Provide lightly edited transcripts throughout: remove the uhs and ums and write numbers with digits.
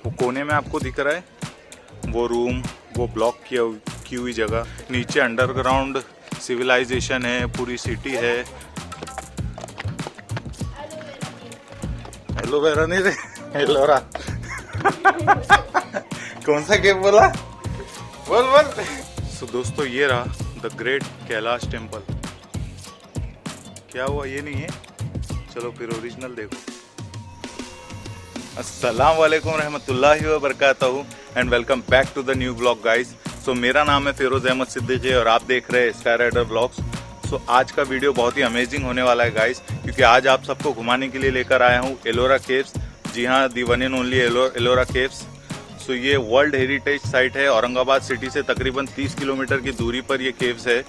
वो कोने में आपको दिख रहा है वो रूम, वो ब्लॉक की हुई जगह। नीचे अंडरग्राउंड सिविलाइजेशन है, पूरी सिटी है। एलोवेरा नहीं रे, एलोरा। कौन सा केव बोला? बोल बोल। सो दोस्तों ये रहा द ग्रेट कैलाश टेम्पल। क्या हुआ? ये नहीं है? चलो फिर ओरिजिनल देखो। अस्सलाम वालेकुम रहमतुल्लाहि व बरकातहू and welcome back to the new blog guys. So मेरा नाम है फिरोज अहमद सिद्दीकी और आप देख रहे हैं स्काई राइडर ब्लॉग्स। सो आज का वीडियो बहुत ही अमेजिंग होने वाला है गाइस, क्योंकि आज आप सबको घुमाने के लिए लेकर आया हूँ एलोरा केव्स। जी हाँ, the one and only Ellora caves. So ये वर्ल्ड हेरिटेज साइट है। औरंगाबाद सिटी से तकरीबन 30 किलोमीटर की दूरी पर ये केव्स है।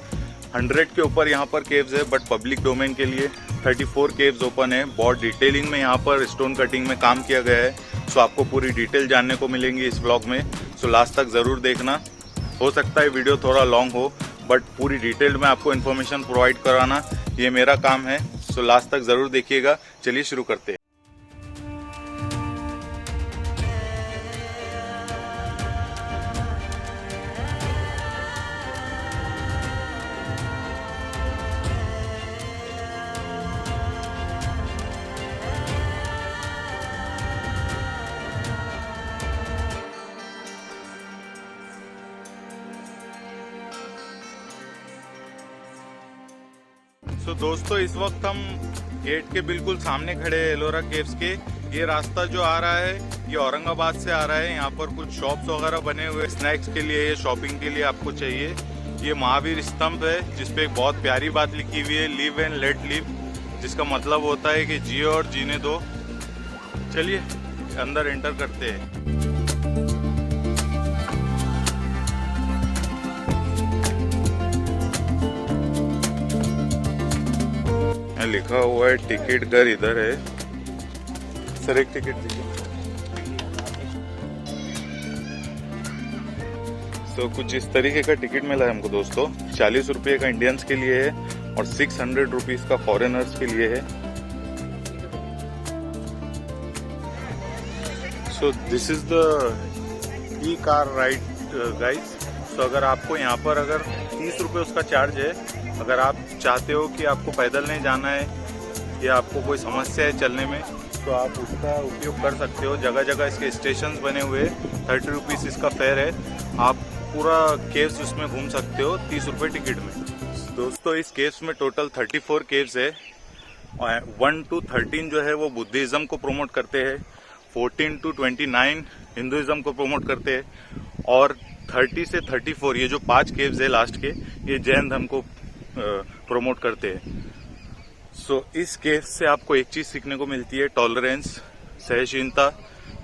100 के ऊपर यहाँ पर केव्स है, बट पब्लिक डोमेन के लिए 34 केव्स ओपन है। बहुत डिटेलिंग में यहाँ पर स्टोन कटिंग में काम किया गया है। सो आपको पूरी डिटेल जानने को मिलेंगी इस व्लॉग में। सो लास्ट तक ज़रूर देखना। हो सकता है वीडियो थोड़ा लॉन्ग हो, बट पूरी डिटेल में आपको इन्फॉर्मेशन प्रोवाइड कराना ये मेरा काम है। सो लास्ट तक ज़रूर देखिएगा। चलिए शुरू करते हैं। तो दोस्तों इस वक्त हम गेट के बिल्कुल सामने खड़े हैं एलोरा केव्स के। ये रास्ता जो आ रहा है ये औरंगाबाद से आ रहा है। यहाँ पर कुछ शॉप्स वगैरह बने हुए स्नैक्स के लिए, शॉपिंग के लिए आपको चाहिए। ये महावीर स्तंभ है जिसपे एक बहुत प्यारी बात लिखी हुई है, लिव एंड लेट लिव, जिसका मतलब होता है कि जियो और जीने दो। चलिए अंदर एंटर करते हैं। लिखा हुआ है टिकट घर इधर है। सर एक टिकट दीजिए। तो कुछ इस तरीके का टिकट मिला है हमको दोस्तों। 40 रुपये का इंडियंस के लिए है और 600 रुपीज का फॉरेनर्स के लिए है। सो this is the E car ride guys. तो अगर आपको यहाँ पर अगर 30 रुपये उसका चार्ज है, अगर आप चाहते हो कि आपको पैदल नहीं जाना है या आपको कोई समस्या है चलने में, तो आप उसका उपयोग कर सकते हो। जगह जगह इसके स्टेशंस बने हुए। 30 रुपीज़ इसका फेयर है। आप पूरा केव्स उसमें घूम सकते हो 30 रुपये टिकट में। दोस्तों इस केव्स में टोटल 34 केव्स है। 1 to 13 जो है वो बुद्धिज़्म को प्रमोट करते हैं, 14 to 29 हिंदुज़्म को प्रमोट करते हैं, और 30 से 34 ये जो 5 केव्स है लास्ट के, ये जैन धर्म को प्रमोट करते हैं। सो इस केस से आपको एक चीज सीखने को मिलती है, टॉलरेंस, सहनशीलता,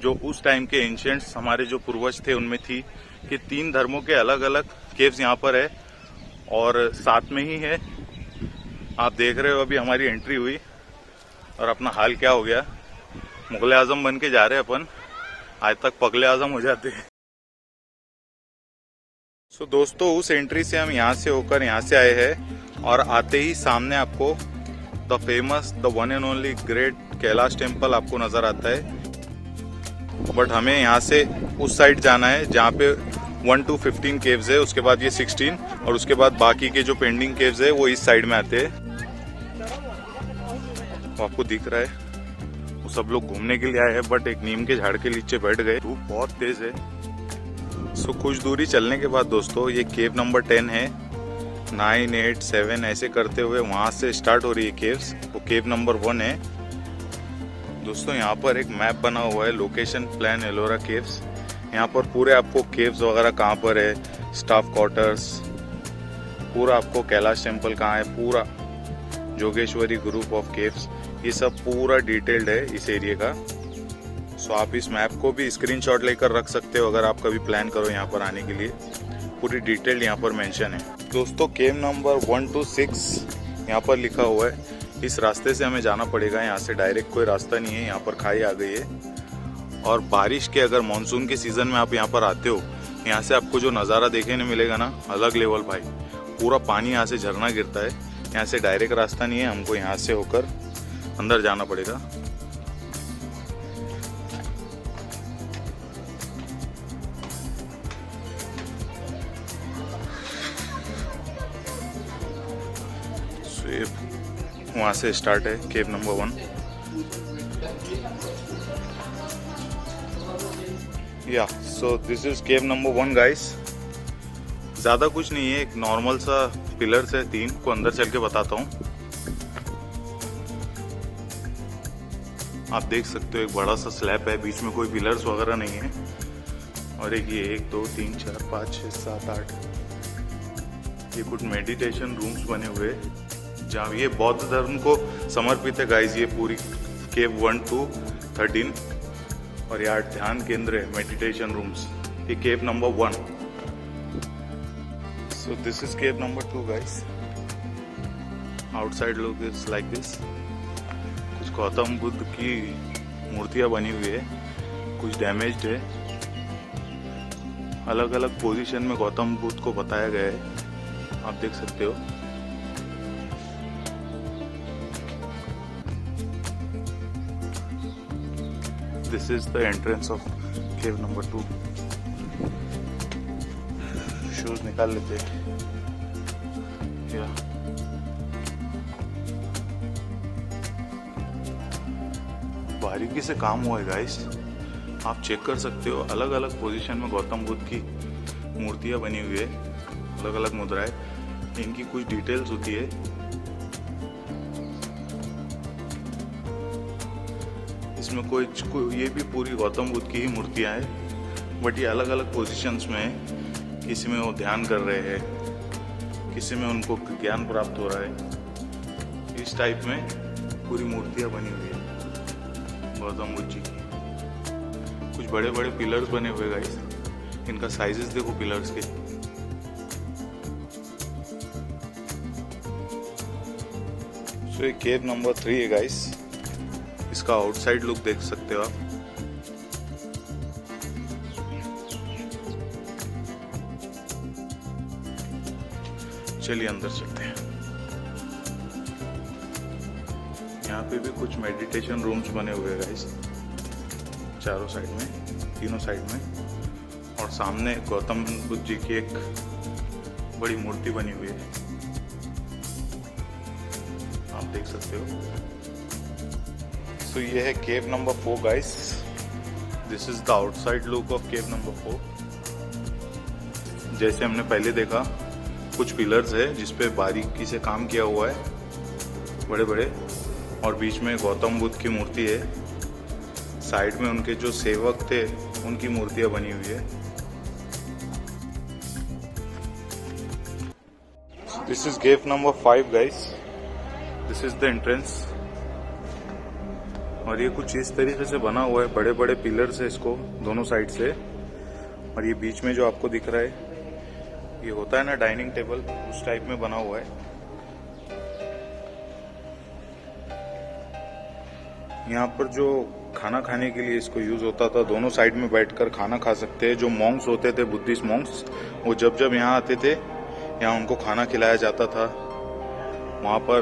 जो उस टाइम के एंशियंट्स हमारे जो पूर्वज थे उनमें थी, कि 3 धर्मों के अलग अलग केव्स यहाँ पर है और साथ में ही है। आप देख रहे हो अभी हमारी एंट्री हुई और अपना हाल क्या हो गया। मुगल आजम बन के जा रहे हैं अपन, आज तक पगले आजम हो जाते हैं। सो दोस्तों उस एंट्री से हम यहाँ से होकर यहाँ से आए हैं और आते ही सामने आपको the famous, the one and only great Kailash temple आपको नजर आता है। बट हमें यहाँ से उस साइड जाना है जहाँ पे 1 to 15 केव्स है, उसके बाद ये 16, और उसके बाद बाकी के जो पेंडिंग केव्स है वो इस साइड में आते हैं। तो आपको दिख रहा है वो सब लोग घूमने के लिए आए हैं, बट एक नीम के झाड़ के नीचे बैठ गए। धूप बहुत तेज है। सो कुछ दूरी चलने के बाद दोस्तों ये केव नंबर 10 है। 9, 8, 7 ऐसे करते हुए वहां से स्टार्ट हो रही है केव्स। वो केव नंबर 1 है दोस्तों। यहाँ पर एक मैप बना हुआ है, लोकेशन प्लान एलोरा केव्स। यहाँ पर पूरे आपको केव्स वगैरह कहाँ पर है, स्टाफ क्वार्टर्स, पूरा आपको कैलाश टेम्पल कहाँ है, पूरा जोगेश्वरी ग्रुप ऑफ केव्स, ये सब पूरा डिटेल्ड है इस एरिया का। सो आप इस मैप को भी स्क्रीनशॉट लेकर रख सकते हो अगर आप कभी प्लान करो यहाँ पर आने के लिए। पूरी डिटेल यहाँ पर मेंशन है दोस्तों। केव नंबर 1 to 6 यहाँ पर लिखा हुआ है। इस रास्ते से हमें जाना पड़ेगा, यहाँ से डायरेक्ट कोई रास्ता नहीं है। यहाँ पर खाई आ गई है और बारिश के, अगर मानसून के सीजन में आप यहाँ पर आते हो, यहाँ से आपको जो नज़ारा देखने मिलेगा ना, अलग लेवल भाई। पूरा पानी यहाँ से झरना गिरता है। यहाँ से डायरेक्ट रास्ता नहीं है, हमको यहाँ से होकर अंदर जाना पड़ेगा। वहाँ से स्टार्ट है केव नंबर 1। या सो this is cave number 1 guys. ज़्यादा कुछ नहीं है, एक नॉर्मल सा पिलर्स है 3 को अंदर चल के बताता हूँ। आप देख सकते हो एक बड़ा सा स्लैब है, बीच में कोई पिलर्स वगैरह नहीं है। और एक ये 1 2 3 4 5 6 7 8 ये कुछ मेडिटेशन रूम्स बने हुए जहाँ ये बौद्ध धर्म को समर्पित है गाइस। ये पूरी केव 1 to 13 और यहाँ ध्यान केंद्र है, मेडिटेशन रूम्स। ये केव number 1। So this is cave number 2 guys. Outside look is like this. कुछ गौतम बुद्ध की मूर्तियां बनी हुई है, कुछ डैमेज्ड है। अलग अलग पोजीशन में गौतम बुद्ध को बताया गया है, आप देख सकते हो। This is the entrance of cave number 2। Shoes निकाल लेते हैं। बारीकी से काम हुआ है गाइस, आप चेक कर सकते हो। अलग अलग पोजीशन में गौतम बुद्ध की मूर्तियां बनी हुई है, अलग अलग मुद्राएं। इनकी कुछ डिटेल्स होती है। इसमें कोई ये भी पूरी गौतम बुद्ध की ही मूर्तियां हैं, बट ये अलग अलग पोजीशंस में है। किसी में वो ध्यान कर रहे हैं, किसी में उनको ज्ञान प्राप्त हो रहा है। इस टाइप में पूरी मूर्तियां बनी हुई है गौतम बुद्ध जी की। कुछ बड़े बड़े पिलर्स बने हुए गाइस, इनका साइजेस देखो पिलर्स के। सो ये केव नंबर 3 है गाइस। इसका आउटसाइड लुक देख सकते हो आप। चलिए अंदर चलते हैं। यहाँ पे भी कुछ मेडिटेशन रूम्स बने हुए हैं गाइस, चारों साइड में, तीनों साइड में। और सामने गौतम बुद्ध जी की एक बड़ी मूर्ति बनी हुई है, आप देख सकते हो। सो ये है केव number 4 guys. This is the outside look of cave number 4। जैसे हमने पहले देखा, कुछ पिलर्स है जिसपे बारीकी से काम किया हुआ है, बड़े बड़े। और बीच में गौतम बुद्ध की मूर्ति है, साइड में उनके जो सेवक थे उनकी मूर्तियां बनी हुई है। This is cave number 5 guys. This is the entrance. और ये कुछ इस तरीके से बना हुआ है, बड़े बड़े पिलर्स है इसको दोनों साइड से। और ये बीच में जो आपको दिख रहा है, ये होता है ना डाइनिंग टेबल, उस टाइप में बना हुआ है। यहाँ पर जो खाना खाने के लिए इसको यूज होता था, दोनों साइड में बैठकर खाना खा सकते हैं। जो मॉन्क्स होते थे, बुद्धिस्ट मॉन्क्स, वो जब जब यहाँ आते थे, यहाँ उनको खाना खिलाया जाता था। वहाँ पर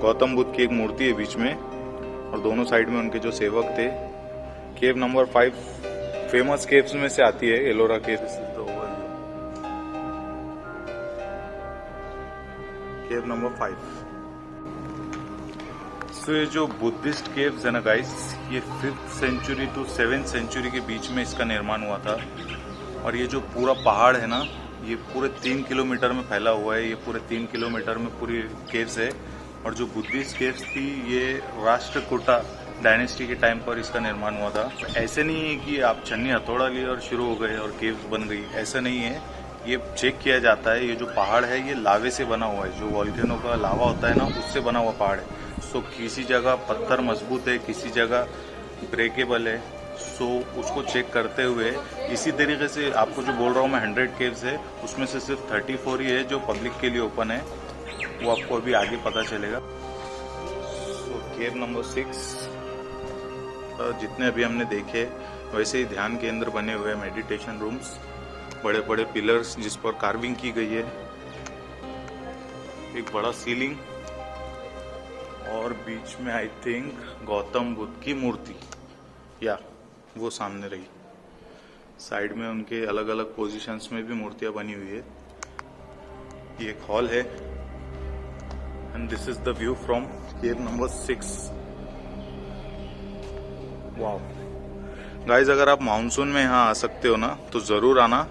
गौतम बुद्ध की एक मूर्ति है बीच में, और दोनों साइड में उनके जो सेवक थे। केव नंबर 5 फेमस केव्स में से आती है, एलोरा केव। केव नंबर 5। सो ये जो बुद्धिस्ट केव्स है ना गाइस, ये 5th century to 7th century के बीच में इसका निर्माण हुआ था। और ये जो पूरा पहाड़ है ना, ये पूरे 3 किलोमीटर में फैला हुआ है। ये पूरे 3 किलोमीटर में पूरी केव्स है। और जो बुद्धिस्ट केव्स थी, ये राष्ट्रकूटा डायनेस्टी के टाइम पर इसका निर्माण हुआ था। ऐसे नहीं है कि आप छन्नी हथौड़ा लिए और शुरू हो गए और केव्स बन गई, ऐसा नहीं है। ये चेक किया जाता है। ये जो पहाड़ है, ये लावे से बना हुआ है। जो वॉल्केनो का लावा होता है ना, उससे बना हुआ पहाड़ है। सो किसी जगह पत्थर मजबूत है, किसी जगह ब्रेकेबल है। सो उसको चेक करते हुए, इसी तरीके से आपको जो बोल रहा हूँ मैं 100 केव्स है, उसमें से सिर्फ 34 ही है जो पब्लिक के लिए ओपन है। वो आपको अभी आगे पता चलेगा। सो केव नंबर 6, जितने अभी हमने देखे वैसे ही ध्यान केंद्र बने हुए हैं, मेडिटेशन रूम्स, बड़े बड़े पिलर्स जिस पर कार्विंग की गई है, एक बड़ा सीलिंग, और बीच में आई थिंक गौतम बुद्ध की मूर्ति, या वो सामने रही। साइड में उनके अलग अलग पोजीशंस में भी मूर्तियां बनी हुई है। ये एक हॉल है and this is the view from cave number 6। Wow guys, अगर आप मानसून में यहाँ आ सकते हो ना तो जरूर आना।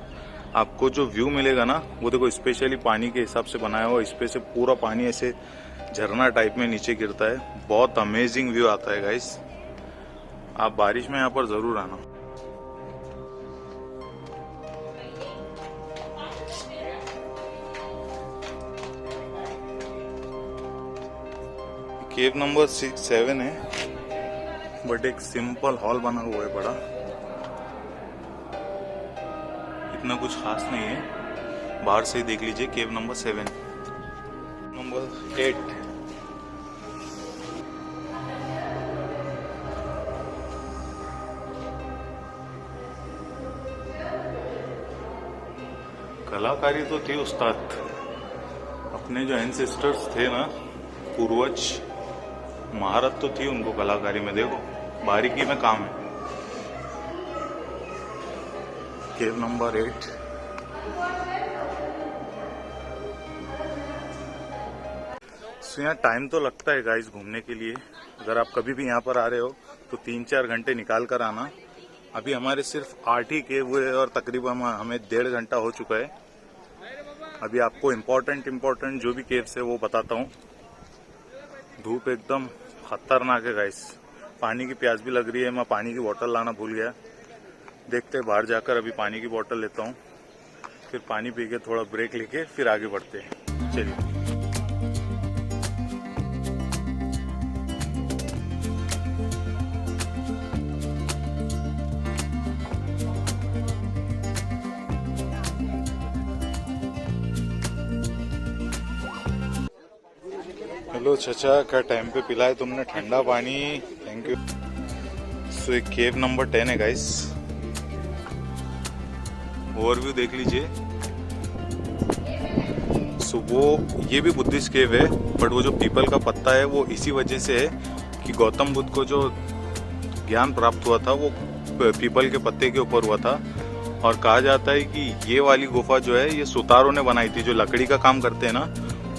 आपको जो व्यू मिलेगा ना वो देखो स्पेशली पानी के हिसाब से बनाया हुआ, इस पे से पूरा पानी ऐसे झरना टाइप में नीचे गिरता है। बहुत अमेजिंग व्यू आता है गाइस, आप बारिश में यहाँ पर जरूर आना। केव नंबर 7 है, बट एक सिंपल हॉल बना हुआ है बड़ा, इतना कुछ खास नहीं है। बाहर से ही देख लीजिए। केव नंबर 7। नंबर 8 कलाकारी तो थी उस्ताद, अपने जो एंसेस्टर्स थे ना, पूर्वज, महारत तो थी उनको कलाकारी में। देखो बारीकी में काम है। केव नंबर 8। सो यहाँ टाइम तो लगता है गाइस घूमने के लिए। अगर आप कभी भी यहाँ पर आ रहे हो तो 3-4 घंटे निकाल कर आना। अभी हमारे सिर्फ 8 ही केव हुए और तकरीबन हमें 1.5 घंटा हो चुका है। अभी आपको इम्पोर्टेंट जो भी केव्स है वो बताता हूँ। धूप एकदम खतरनाक है गाइस, पानी की प्यास भी लग रही है। मैं पानी की बोतल लाना भूल गया। देखते हैं, बाहर जाकर अभी पानी की बोतल लेता हूँ, फिर पानी पी के थोड़ा ब्रेक लेके फिर आगे बढ़ते हैं। चलिए। हेलो चचा, क्या टाइम पे पिलाया तुमने ठंडा पानी, थैंक यू। सो एक केव नंबर 10 है गाइस, ओवरव्यू देख लीजिए। सो वो ये भी बुद्धिस्ट केव है, बट वो जो पीपल का पत्ता है वो इसी वजह से है कि गौतम बुद्ध को जो ज्ञान प्राप्त हुआ था वो पीपल के पत्ते के ऊपर हुआ था। और कहा जाता है कि ये वाली गुफा जो है ये सुतारों ने बनाई थी, जो लकड़ी का काम करते हैं ना,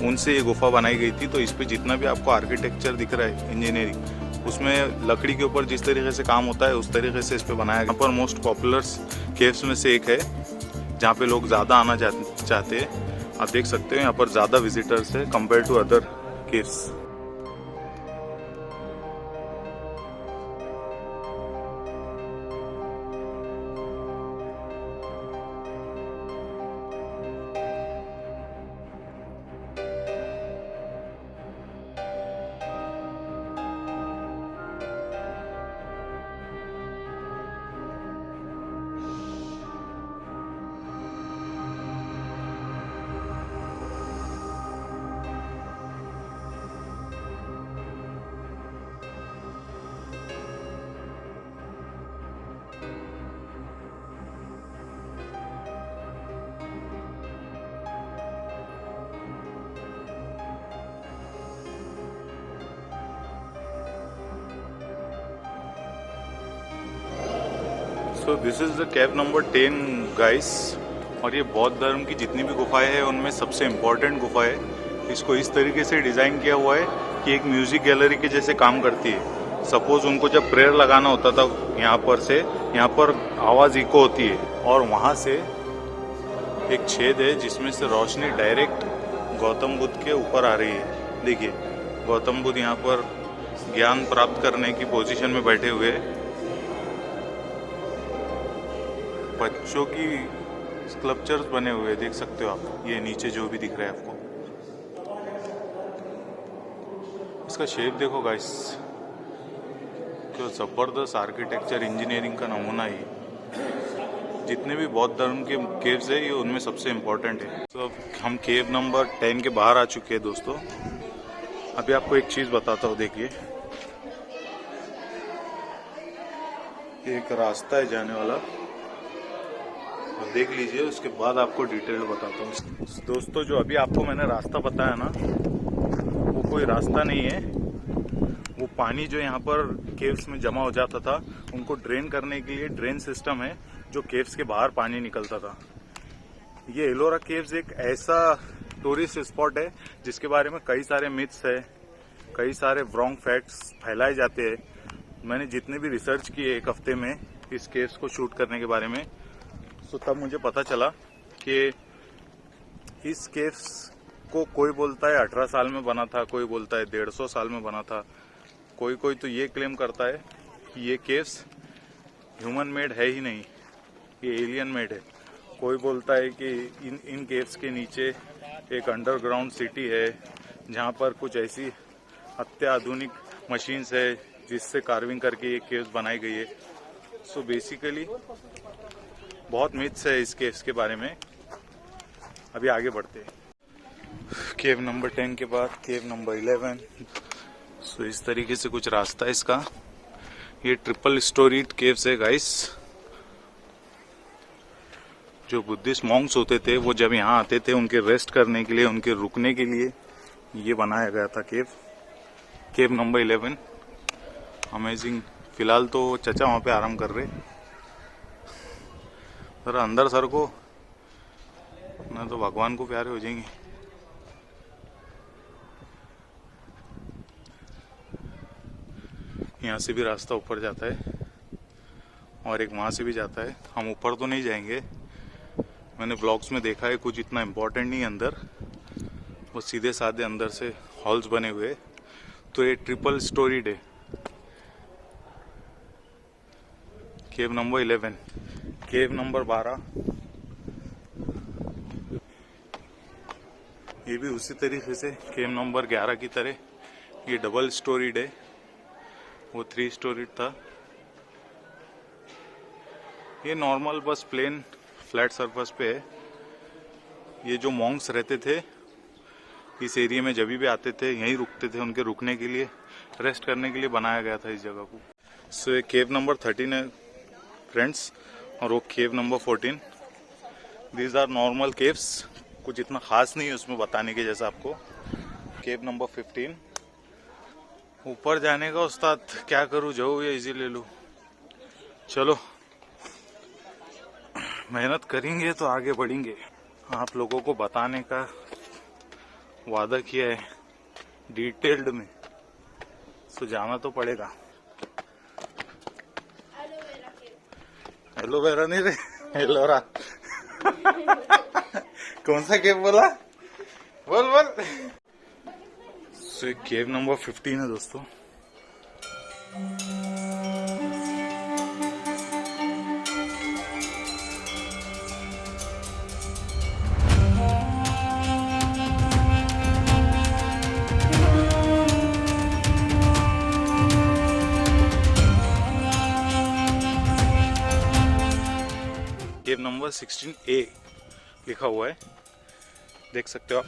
उनसे ये गुफा बनाई गई थी। तो इस पे जितना भी आपको आर्किटेक्चर दिख रहा है, इंजीनियरिंग, उसमें लकड़ी के ऊपर जिस तरीके से काम होता है उस तरीके से इस पे बनाया गया। यहाँ पर मोस्ट पॉपुलर केव्स में से एक है जहाँ पे लोग ज़्यादा आना चाहते हैं। आप देख सकते हो यहाँ पर ज़्यादा विजिटर्स है compare to other caves. So this is the cave number 10 guys, और ये बौद्ध धर्म की जितनी भी गुफाएं हैं उनमें सबसे इम्पोर्टेंट गुफा है। इसको इस तरीके से डिज़ाइन किया हुआ है कि एक म्यूजिक गैलरी के जैसे काम करती है। सपोज उनको जब प्रेयर लगाना होता था यहाँ पर से, यहाँ पर आवाज़ इको होती है और वहाँ से एक छेद है जिसमें से रोशनी डायरेक्ट गौतम बुद्ध के ऊपर आ रही है। देखिए गौतम बुद्ध यहाँ पर ज्ञान प्राप्त करने की पोजीशन में बैठे हुए, बच्चों की स्कल्पचर्स बने हुए देख सकते हो आप। ये नीचे जो भी दिख रहा है आपको, इसका शेप देखो गाइस, क्या जबरदस्त आर्किटेक्चर, इंजीनियरिंग का नमूना ही। जितने भी बौद्ध धर्म के केव्स है ये उनमें सबसे इम्पोर्टेंट है। तो हम केव नंबर 10 के बाहर आ चुके हैं दोस्तों। अभी आपको एक चीज बताता हूँ, देखिए एक रास्ता है जाने वाला, और देख लीजिए, उसके बाद आपको डिटेल बताता हूँ। दोस्तों जो अभी आपको मैंने रास्ता बताया ना, वो कोई रास्ता नहीं है। वो पानी जो यहाँ पर केव्स में जमा हो जाता था उनको ड्रेन करने के लिए ड्रेन सिस्टम है जो केव्स के बाहर पानी निकलता था। ये एलोरा केव्स एक ऐसा टूरिस्ट स्पॉट है जिसके बारे में कई सारे मिथ्स है, कई सारे रॉन्ग फैक्ट्स फैलाए जाते हैं। मैंने जितने भी रिसर्च किए एक हफ्ते में इस केव्स को शूट करने के बारे में, तो तब मुझे पता चला कि इस केव्स को कोई बोलता है 18 साल में बना था, कोई बोलता है 150 साल में बना था, कोई तो ये क्लेम करता है कि ये केव्स ह्यूमन मेड है ही नहीं, ये एलियन मेड है। कोई बोलता है कि इन केव्स के नीचे एक अंडरग्राउंड सिटी है जहाँ पर कुछ ऐसी अत्याधुनिक मशीन्स है जिससे कार्विंग करके ये केव्स बनाई गई है। सो बेसिकली बहुत मिथ्स है इस केव्स के बारे में। अभी आगे बढ़ते हैं। केव नंबर 10 के बाद केव नंबर 11। सो इस तरीके से कुछ रास्ता है इसका। ये ट्रिपल स्टोरीड केव्स है गाइस। जो बुद्धिस्ट मॉन्क्स होते थे वो जब यहाँ आते थे उनके रेस्ट करने के लिए, उनके रुकने के लिए ये बनाया गया था केव नंबर 11। अमेजिंग। फिलहाल तो चचा वहाँ पे आराम कर रहे। जरा अंदर सर को ना तो भगवान को प्यारे हो जाएंगे। यहाँ से भी रास्ता ऊपर जाता है और एक वहाँ से भी जाता है। हम ऊपर तो नहीं जाएंगे, मैंने ब्लॉग्स में देखा है, कुछ इतना इम्पोर्टेंट नहीं है अंदर, वो सीधे साधे अंदर से हॉल्स बने हुए। तो ये ट्रिपल स्टोरीड है। केव नंबर 11। केव नंबर 12 ये भी उसी तरीके से केव नंबर 11 की तरह ये डबल स्टोरीड है, वो 3 स्टोरीड था। ये नॉर्मल बस प्लेन फ्लैट सरफेस पे है। ये जो मॉन्क्स रहते थे इस एरिया में जब भी आते थे यहीं रुकते थे, उनके रुकने के लिए, रेस्ट करने के लिए बनाया गया था इस जगह को। सो ये केव नंबर 13 है फ्रेंड्स, और वो cave number 14। These are normal caves, कुछ इतना खास नहीं है उसमें बताने के जैसा आपको। केव नंबर 15। ऊपर जाने का उस्ताद क्या करूँ, जाऊँ या इजी ले लूँ? चलो मेहनत करेंगे तो आगे बढ़ेंगे। आप लोगों को बताने का वादा किया है डिटेल्ड में, तो जाना तो पड़ेगा। एलोवेरा नहीं रे, एलोरा। कौन सा केव बोला? बोल। सो केव नंबर 15 है दोस्तों। केव नंबर 16A लिखा हुआ है, देख सकते हो आप।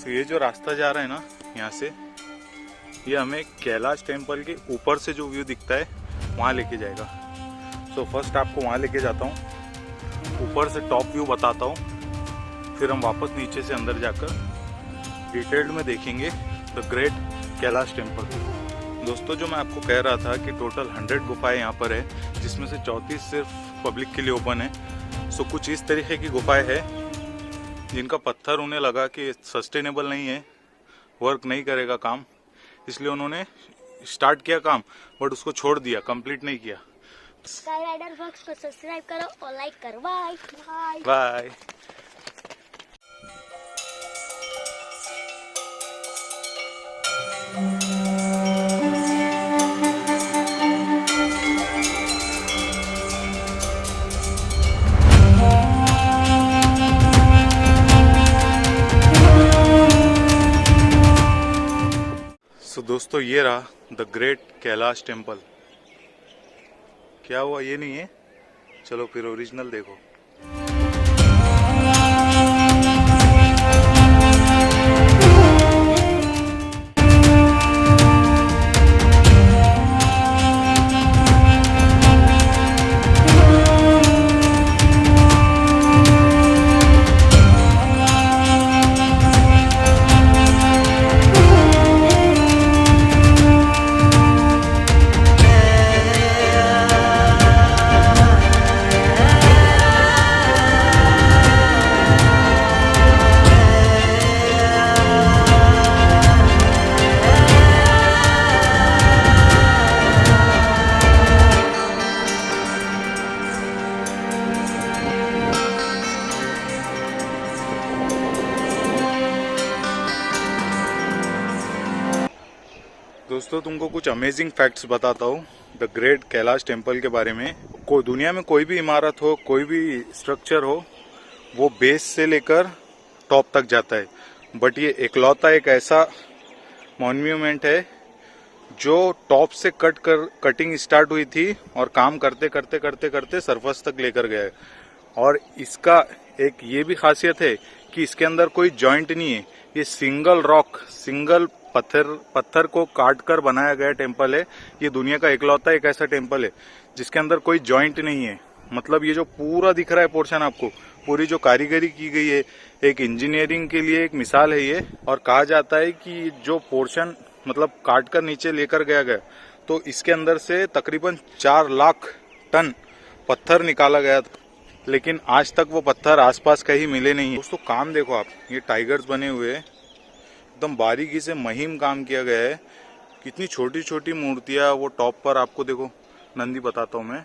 तो ये जो रास्ता जा रहा है ना यहाँ से, ये हमें कैलाश टेम्पल के ऊपर से जो व्यू दिखता है वहाँ लेके जाएगा। सो फर्स्ट आपको वहाँ लेके जाता हूँ, ऊपर से टॉप व्यू बताता हूँ, फिर हम वापस नीचे से अंदर जाकर डिटेल्ड में देखेंगे द ग्रेट कैलाश टेम्पल। दोस्तों जो मैं आपको कह रहा था कि टोटल 100 गुफाएं यहाँ पर है, जिसमें से 34 सिर्फ पब्लिक के लिए ओपन है। सो कुछ इस तरीके की गुफाएं हैं जिनका पत्थर उन्हें लगा कि सस्टेनेबल नहीं है, वर्क नहीं करेगा काम, इसलिए उन्होंने स्टार्ट किया काम बट उसको छोड़ दिया, कंप्लीट नहीं किया। स्काई राइडर व्लॉग्स को सब्सक्राइब करो और लाइक करो। Bye bye. तो दोस्तों ये रहा द ग्रेट कैलाश टेम्पल। क्या हुआ, ये नहीं है? चलो फिर ओरिजिनल देखो। दोस्तों तुमको कुछ अमेजिंग फैक्ट्स बताता हूँ द ग्रेट कैलाश टेम्पल के बारे में। दुनिया में कोई भी इमारत हो, कोई भी स्ट्रक्चर हो, वो बेस से लेकर टॉप तक जाता है, बट ये इकलौता एक ऐसा मॉन्यूमेंट है जो टॉप से कटिंग स्टार्ट हुई थी और काम करते करते करते करते सरफेस तक लेकर गया है। और इसका एक ये भी खासियत है कि इसके अंदर कोई जॉइंट नहीं है, ये सिंगल रॉक, सिंगल पत्थर को काट कर बनाया गया टेम्पल है। ये दुनिया का इकलौता एक ऐसा टेम्पल है जिसके अंदर कोई जॉइंट नहीं है। मतलब ये जो पूरा दिख रहा है पोर्शन आपको, पूरी जो कारीगरी की गई है, एक इंजीनियरिंग के लिए एक मिसाल है ये। और कहा जाता है कि जो पोर्शन मतलब काट कर नीचे लेकर गया तो इसके अंदर से तकरीबन 4 लाख टन पत्थर निकाला गया था, लेकिन आज तक वो पत्थर आसपास कहीं मिले नहीं है। दोस्तों काम देखो आप, ये टाइगर्स बने हुए हैं, एकदम बारीकी से महीन काम किया गया है। कितनी छोटी छोटी मूर्तियां वो टॉप पर आपको देखो, नंदी बताता हूँ मैं,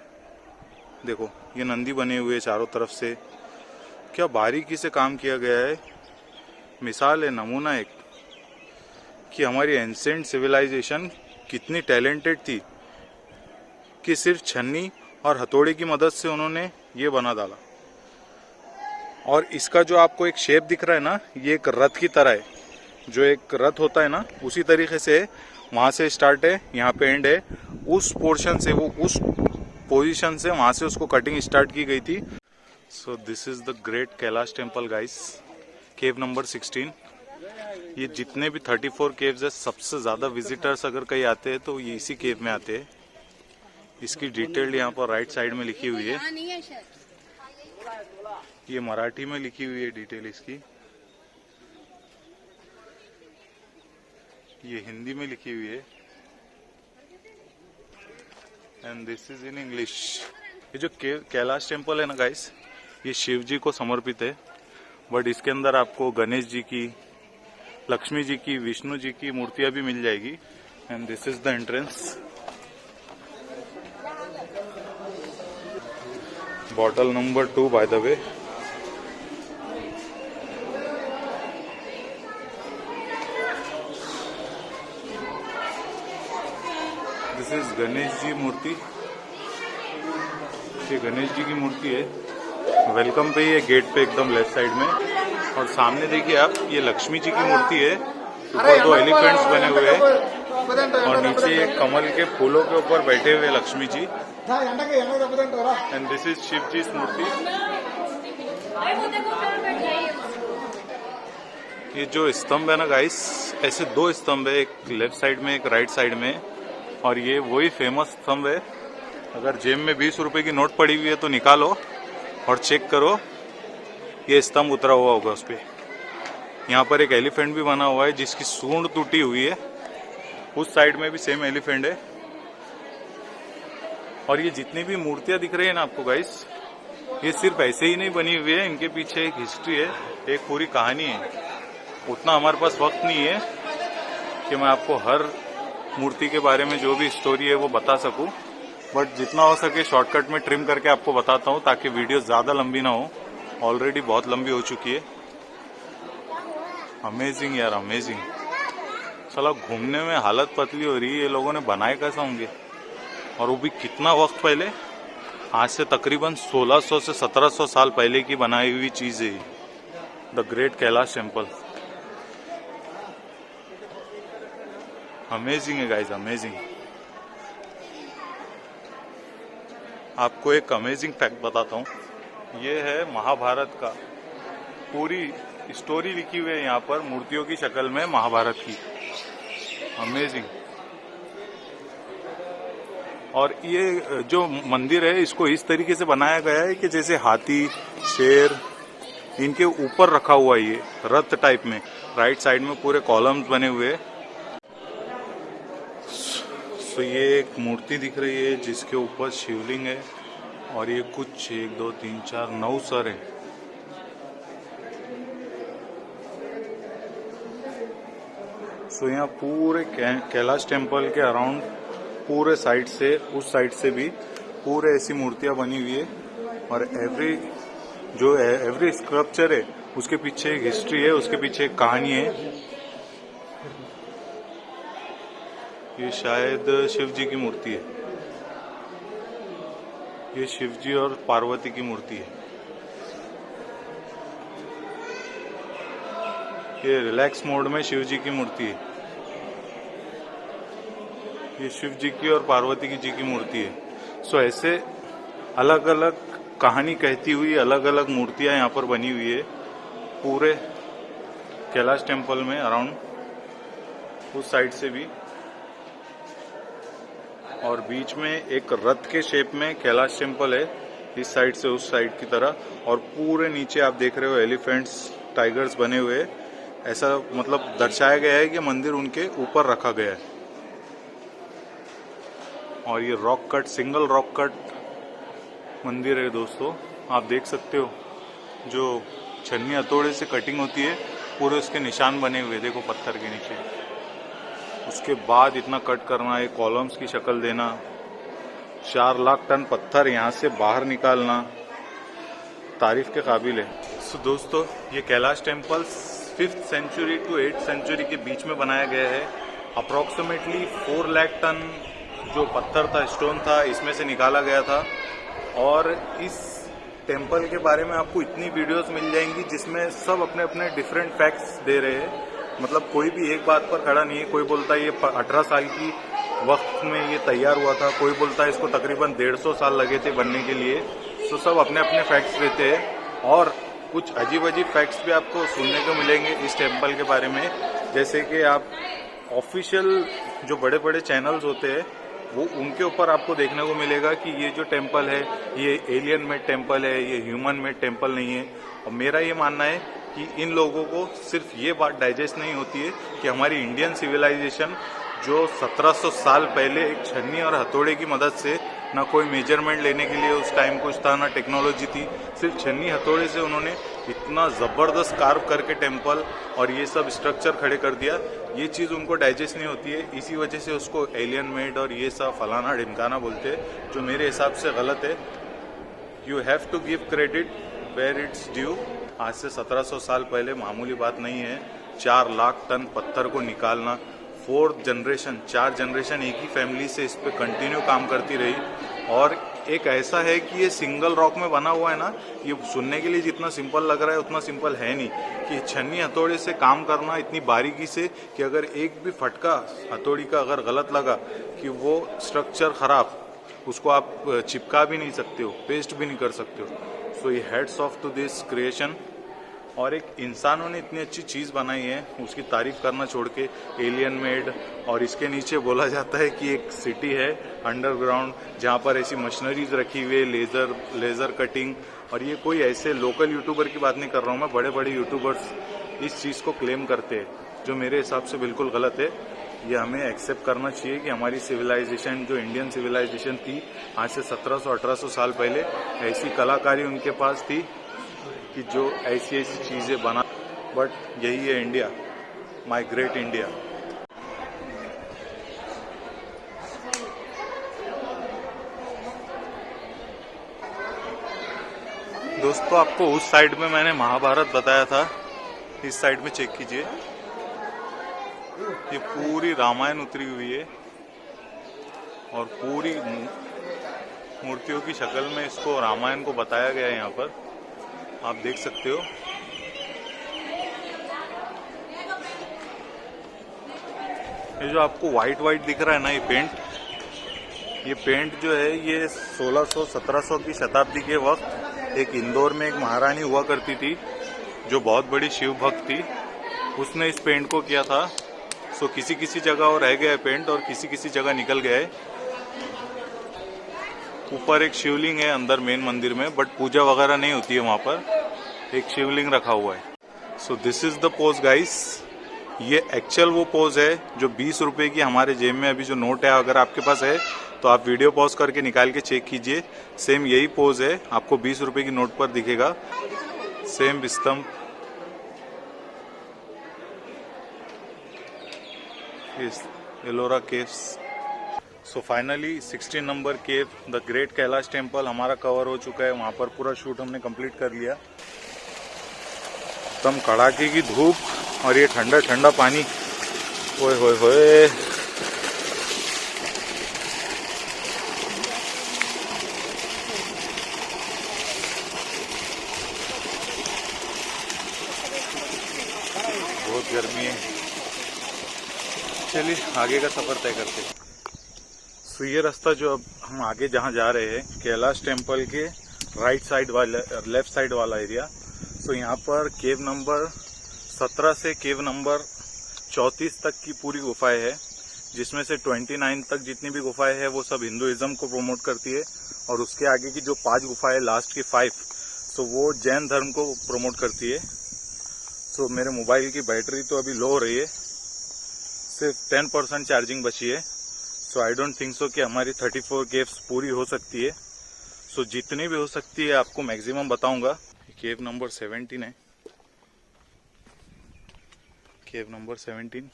देखो ये नंदी बने हुए चारों तरफ से, क्या बारीकी से काम किया गया है। मिसाल है, नमूना एक कि हमारी एंसेंट सिविलाइजेशन कितनी टैलेंटेड थी कि सिर्फ छन्नी और हथौड़े की मदद से उन्होंने ये बना डाला। और इसका जो आपको एक शेप दिख रहा है ना, ये एक रथ की तरह है। जो एक रथ होता है ना, उसी तरीके से वहां से स्टार्ट है, यहाँ पे एंड है। उस पोर्शन से, वो उस पोजीशन से वहां से उसको कटिंग स्टार्ट की गई थी। सो this is the great Kailash temple guys, cave number 16। ये जितने भी 34 केव्स है, सबसे ज्यादा विजिटर्स अगर कहीं आते हैं तो ये इसी केव में आते हैं। इसकी डिटेल यहाँ पर राइट साइड में लिखी हुई है, ये मराठी में लिखी हुई है डिटेल इसकी, ये हिंदी में लिखी हुई है, and this is in English. ये जो कैलाश टेम्पल है ना गाइस, ये शिव जी को समर्पित है, बट इसके अंदर आपको गणेश जी की, लक्ष्मी जी की, विष्णु जी की मूर्तियां भी मिल जाएगी। And this is the entrance. Bottle number 2 by the way. This is Ganesh ji मूर्ति, ये गणेश जी की मूर्ति है। वेलकम पे ही है गेट पे एकदम लेफ्ट साइड में। और सामने देखिए आप, ये लक्ष्मी जी की मूर्ति है, ऊपर 2 एलिफेंट्स बने हुए हैं और नीचे एक कमल के फूलों के ऊपर बैठे हुए Lakshmi ji. And this is Shiv जी मूर्ति। ये जो स्तंभ है ना गाइस, ऐसे 2 स्तंभ है, एक लेफ्ट साइड में एक राइट साइड में, और ये वही फेमस स्तंभ है। अगर जेब में 20 रुपए की नोट पड़ी हुई है तो निकालो और चेक करो, ये स्तंभ उतरा हुआ होगा उस पे। यहाँ पर एक एलिफेंट भी बना हुआ है जिसकी सूंड टूटी हुई है, उस साइड में भी सेम एलिफेंट है। और ये जितनी भी मूर्तियां दिख रही है ना आपको गाइस, ये सिर्फ ऐसे ही नहीं बनी हुई है, इनके पीछे एक हिस्ट्री है, एक पूरी कहानी है। उतना हमारे पास वक्त नहीं है कि मैं आपको हर मूर्ति के बारे में जो भी स्टोरी है वो बता सकूं, बट जितना हो सके शॉर्टकट में ट्रिम करके आपको बताता हूं ताकि वीडियो ज्यादा लंबी ना हो। ऑलरेडी बहुत लंबी हो चुकी है। अमेजिंग यार, अमेजिंग। साला घूमने में हालत पतली हो रही है। ये लोगों ने बनाए कैसा होंगे, और वो भी कितना वक्त पहले, आज से तकरीबन 1600 से 1700 साल पहले की बनाई हुई चीज है the great Kailash temple. Amazing है गाइज, अमेजिंग। आपको एक अमेजिंग फैक्ट बताता हूँ, ये है महाभारत का, पूरी स्टोरी लिखी हुई है यहाँ पर मूर्तियों की शक्ल में महाभारत की। अमेजिंग। और ये जो मंदिर है इसको इस तरीके से बनाया गया है कि जैसे हाथी, शेर, इनके ऊपर रखा हुआ है, ये रथ टाइप में। राइट साइड में पूरे कॉलम्स बने हुए। तो ये एक मूर्ति दिख रही है जिसके ऊपर शिवलिंग है, और ये कुछ 1 2 3 4 9 सर है। सो यहाँ पूरे कैलाश टेम्पल के अराउंड पूरे साइड से, उस साइड से भी पूरे ऐसी मूर्तियां बनी हुई है। और एवरी स्कल्पचर है उसके पीछे एक हिस्ट्री है, उसके पीछे एक कहानी है। ये शायद शिव जी की मूर्ति है। ये शिव जी और पार्वती की मूर्ति है। ये रिलैक्स मोड में शिव जी की मूर्ति है। ये शिव जी की और पार्वती जी की मूर्ति है। सो ऐसे अलग अलग कहानी कहती हुई अलग अलग मूर्तियां यहाँ पर बनी हुई है पूरे कैलाश टेम्पल में अराउंड, उस साइड से भी, और बीच में एक रथ के शेप में कैलाश टेम्पल है, इस साइड से उस साइड की तरह। और पूरे नीचे आप देख रहे हो एलिफेंट्स, टाइगर्स बने हुए। ऐसा मतलब दर्शाया गया है कि मंदिर उनके ऊपर रखा गया है। और ये rock cut, single rock cut मंदिर है दोस्तों। आप देख सकते हो जो छन्नी हथौड़े से कटिंग होती है, पूरे उसके निशान बने हुए, देखो पत्थर के नीचे। उसके बाद इतना कट करना, एक कॉलम्स की शक्ल देना, 4 लाख टन पत्थर यहाँ से बाहर निकालना, तारीफ के काबिल है। सो दोस्तों, ये Kailash temple 5th century to 8th century के बीच में बनाया गया है। अप्रोक्सीमेटली 4 लाख टन जो पत्थर था, स्टोन था, इसमें से निकाला गया था। और इस टेम्पल के बारे में आपको इतनी वीडियोस मिल जाएंगी जिसमें सब अपने अपने डिफरेंट फैक्ट्स दे रहे हैं। मतलब कोई भी एक बात पर खड़ा नहीं है। कोई बोलता है ये 18 साल की वक्त में ये तैयार हुआ था, कोई बोलता है इसको तकरीबन 150 साल लगे थे बनने के लिए। तो सब अपने अपने फैक्ट्स देते हैं और कुछ अजीब अजीब फैक्ट्स भी आपको सुनने को मिलेंगे इस टेम्पल के बारे में। जैसे कि आप ऑफिशियल जो बड़े बड़े चैनल्स होते हैं वो उनके ऊपर आपको देखने को मिलेगा कि ये जो टेम्पल है ये एलियन मेड टेम्पल है, ये ह्यूमन मेड टेम्पल नहीं है। और मेरा ये मानना है कि इन लोगों को सिर्फ ये बात डाइजेस्ट नहीं होती है कि हमारी इंडियन सिविलाइजेशन जो 1700 साल पहले एक छन्नी और हथौड़े की मदद से, ना कोई मेजरमेंट लेने के लिए उस टाइम कुछ था, ना टेक्नोलॉजी थी, सिर्फ छन्नी हथौड़े से उन्होंने इतना ज़बरदस्त कार्व करके टेम्पल और ये सब स्ट्रक्चर खड़े कर दिया। ये चीज़ उनको डाइजेस्ट नहीं होती है, इसी वजह से उसको एलियन मेड और ये सब फलाना ढिमकाना बोलते हैं, जो मेरे हिसाब से गलत है। You have to give credit where it's due. आज से 1700 साल पहले मामूली बात नहीं है 4 लाख टन पत्थर को निकालना। 4th जनरेशन, 4 जनरेशन एक ही फैमिली से इस पे कंटिन्यू काम करती रही। और एक ऐसा है कि ये सिंगल रॉक में बना हुआ है ना, ये सुनने के लिए जितना सिंपल लग रहा है उतना सिंपल है नहीं। कि छन्नी हथौड़े से काम करना इतनी बारीकी से कि अगर एक भी फटका हथौड़ी का अगर गलत लगा कि वो स्ट्रक्चर खराब, उसको आप चिपका भी नहीं सकते हो, पेस्ट भी नहीं कर सकते हो। सो ये heads off to this creation. और एक इंसानों ने इतनी अच्छी चीज़ बनाई है उसकी तारीफ करना छोड़ के एलियन मेड। और इसके नीचे बोला जाता है कि एक सिटी है अंडरग्राउंड जहाँ पर ऐसी मशीनरीज रखी हुई है, लेज़र कटिंग। और ये कोई ऐसे लोकल यूट्यूबर की बात नहीं कर रहा हूँ मैं, बड़े बड़े यूट्यूबर्स इस चीज़ को क्लेम करते हैं, जो मेरे हिसाब से बिल्कुल गलत है। ये हमें एक्सेप्ट करना चाहिए कि हमारी सिविलाइजेशन, जो इंडियन सिविलाइजेशन थी आज से 1700-1800 साल पहले, ऐसी कलाकारी उनके पास थी कि जो ऐसी ऐसी चीज़ें बना। बट यही है इंडिया, माय ग्रेट इंडिया। दोस्तों, आपको उस साइड में मैंने महाभारत बताया था, इस साइड में चेक कीजिए, ये पूरी रामायण उतरी हुई है और पूरी मूर्तियों की शक्ल में इसको रामायण को बताया गया है। यहाँ पर आप देख सकते हो। ये जो आपको वाइट दिख रहा है ना, ये पेंट जो है ये 1600-1700 की शताब्दी के वक्त एक इंदौर में एक महारानी हुआ करती थी जो बहुत बड़ी शिव भक्त थी, उसने इस पेंट को किया था। सो किसी किसी जगह और रह गया है पेंट और किसी किसी जगह निकल गया है। ऊपर एक शिवलिंग है अंदर मेन मंदिर में, बट पूजा वगैरह नहीं होती है वहां पर, एक शिवलिंग रखा हुआ है। सो this is the pose guys. ये एक्चुअल वो पोज है जो 20 रुपए की हमारे जेब में अभी जो नोट है, अगर आपके पास है तो आप वीडियो पॉज करके निकाल के चेक कीजिए। सेम यही पोज है, आपको 20 रुपए की नोट पर दिखेगा। सेम स्तंभ, Ellora caves. So finally 16 number cave, the great Kailash temple हमारा कवर हो चुका है। वहां पर पूरा शूट हमने कंप्लीट कर लिया। एकदम कड़ाके की धूप और ये ठंडा ठंडा पानी, ओए होए होए, गर्मी है। चलिए आगे का सफर तय करते हैं। तो ये रास्ता जो अब हम आगे जहाँ जा रहे हैं, कैलाश टेम्पल के राइट साइड वाला, लेफ्ट साइड वाला एरिया। तो यहाँ पर केव नंबर 17 से केव नंबर 34 तक की पूरी गुफाएं है, जिसमें से 29 तक जितनी भी गुफाएं है वो सब हिंदुइज्म को प्रमोट करती है, और उसके आगे की जो 5 गुफाएं, लास्ट की 5, तो वो जैन धर्म को प्रमोट करती है। तो मेरे मोबाइल की बैटरी तो अभी लो हो रही है, सिर्फ 10% चार्जिंग बची है। So I don't think so कि हमारी 34 केव्स पूरी हो सकती है। सो जितनी भी हो सकती है आपको मैक्सिमम बताऊंगा। केव नंबर 17 है, केव नंबर 17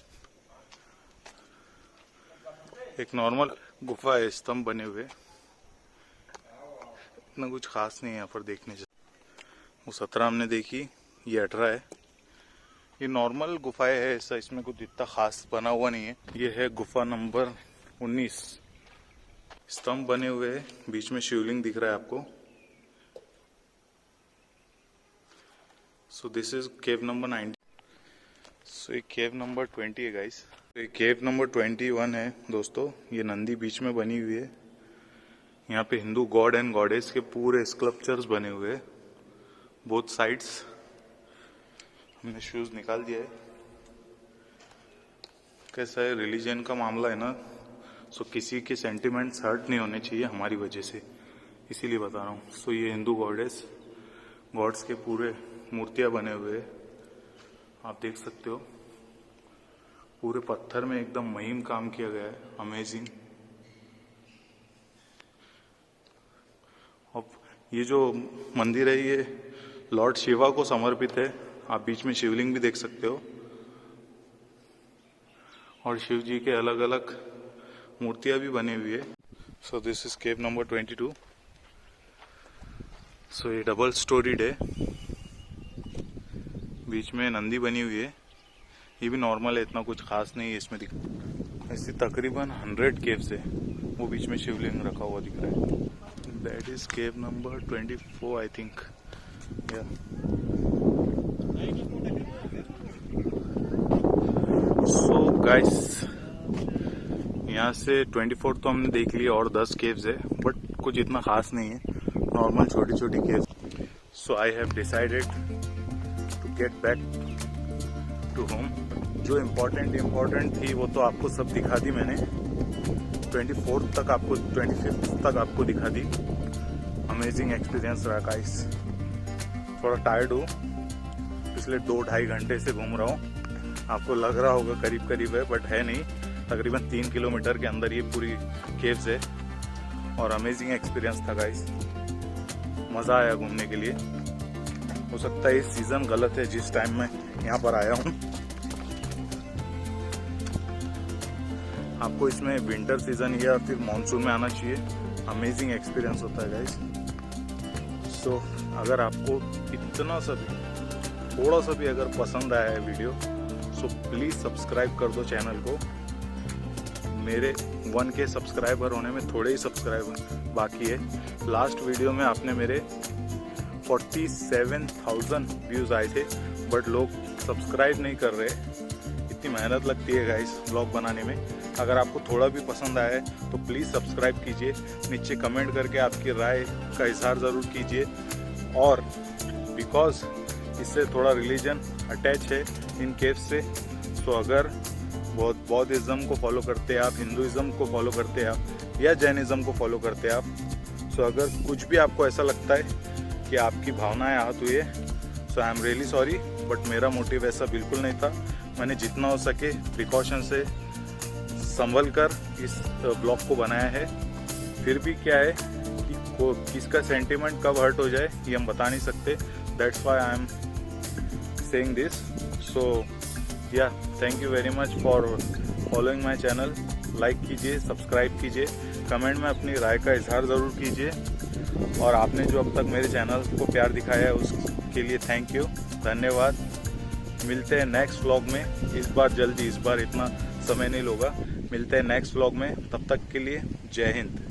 एक नॉर्मल गुफा है, स्तंभ बने हुए, इतना कुछ खास नहीं है यहाँ पर देखने से। वो 17 हमने देखी, ये 18 है। ये नॉर्मल गुफाएं है, ऐसा इसमें कुछ इतना खास बना हुआ नहीं है। ये है गुफा नंबर 19, स्तंभ बने हुए हैं, बीच में शिवलिंग दिख रहा है आपको। सो दिस इज केव नंबर 19। सो ये केव नंबर 20 है गाइस। ये केव नंबर 21 है दोस्तों। ये नंदी बीच में बनी हुई है। यहाँ पे हिंदू गॉड एंड गॉडेस के पूरे स्कल्पचर्स बने हुए हैं बोथ साइड्स। हमने शूज निकाल दिया है। कैसा है, रिलीजन का मामला है ना, सो किसी के सेंटिमेंट्स हर्ट नहीं होने चाहिए हमारी वजह से, इसीलिए बता रहा हूँ। सो ये हिंदू गॉडेस, गॉड्स के पूरे मूर्तियां बने हुए हैं, आप देख सकते हो। पूरे पत्थर में एकदम महीन काम किया गया है, अमेजिंग। अब ये जो मंदिर है ये लॉर्ड शिवा को समर्पित है। आप बीच में शिवलिंग भी देख सकते हो, और शिव जी के अलग अलग मूर्तियां भी बनी हुई है। सो दिस इज केव नंबर 22। सो ये डबल स्टोरीड है, बीच में नंदी बनी हुई है। ये भी नॉर्मल है, इतना कुछ खास नहीं है इसमें। ऐसी तकरीबन 100 केव्स है, वो बीच में शिवलिंग रखा हुआ दिख रहा है। That is cave number 24 I think. So guys, यहाँ से 24 तो हमने देख लिया, और 10 केव्स है, बट कुछ इतना खास नहीं है, नॉर्मल छोटी छोटी caves. So I have decided to get back to home. जो इम्पोर्टेंट थी वो तो आपको सब दिखा दी मैंने। 24 तक आपको, 25 तक आपको दिखा दी। अमेजिंग एक्सपीरियंस रहा गाइस। थोड़ा टायर्ड हूँ, पिछले 2-2.5 घंटे से घूम रहा हूँ। आपको लग रहा होगा करीब करीब है, बट है नहीं। तकरीबन 3 किलोमीटर के अंदर ये पूरी केव्स है, और अमेजिंग एक्सपीरियंस था गाइस। मज़ा आया घूमने के लिए। हो सकता है इस सीज़न गलत है जिस टाइम मैं यहाँ पर आया हूँ। आपको इसमें विंटर सीजन या फिर मानसून में आना चाहिए, अमेजिंग एक्सपीरियंस होता है गाइस। सो अगर आपको इतना सा भी, थोड़ा सा भी अगर पसंद आया है वीडियो, सो प्लीज़ सब्सक्राइब कर दो चैनल को। मेरे 1K सब्सक्राइबर होने में थोड़े ही सब्सक्राइबर बाकी है। लास्ट वीडियो में आपने मेरे 47,000 व्यूज़ आए थे, बट लोग सब्सक्राइब नहीं कर रहे। इतनी मेहनत लगती है गाइस ब्लॉग बनाने में। अगर आपको थोड़ा भी पसंद आया है तो प्लीज़ सब्सक्राइब कीजिए, नीचे कमेंट करके आपकी राय का इजहार ज़रूर कीजिए। और बिकॉज इससे थोड़ा रिलीजन अटैच है इन केव्स से, तो अगर बौद्धिज़्म को फॉलो करते हैं आप, हिंदुइज्म को फॉलो करते हैं आप, या जैनिज़्म को फॉलो करते हैं आप, सो अगर कुछ भी आपको ऐसा लगता है कि आपकी भावनाएं आहत हुई है, so I am really sorry, but मेरा मोटिव ऐसा बिल्कुल नहीं था। मैंने जितना हो सके प्रिकॉशन से संभल कर इस ब्लॉग को बनाया है। फिर भी क्या है कि किसका सेंटिमेंट कब हर्ट हो जाए ये हम बता नहीं सकते। That's why I am saying this. So yeah thank you very much for following my channel. Like कीजिए, सब्सक्राइब कीजिए, कमेंट में अपनी राय का इजहार ज़रूर कीजिए। और आपने जो अब तक मेरे चैनल को प्यार दिखाया है उसके लिए थैंक यू, धन्यवाद। मिलते हैं नेक्स्ट व्लॉग में, इस बार जल्दी, इस बार इतना समय नहीं लूँगा। मिलते हैं नेक्स्ट व्लॉग में, तब तक के लिए जय हिंद।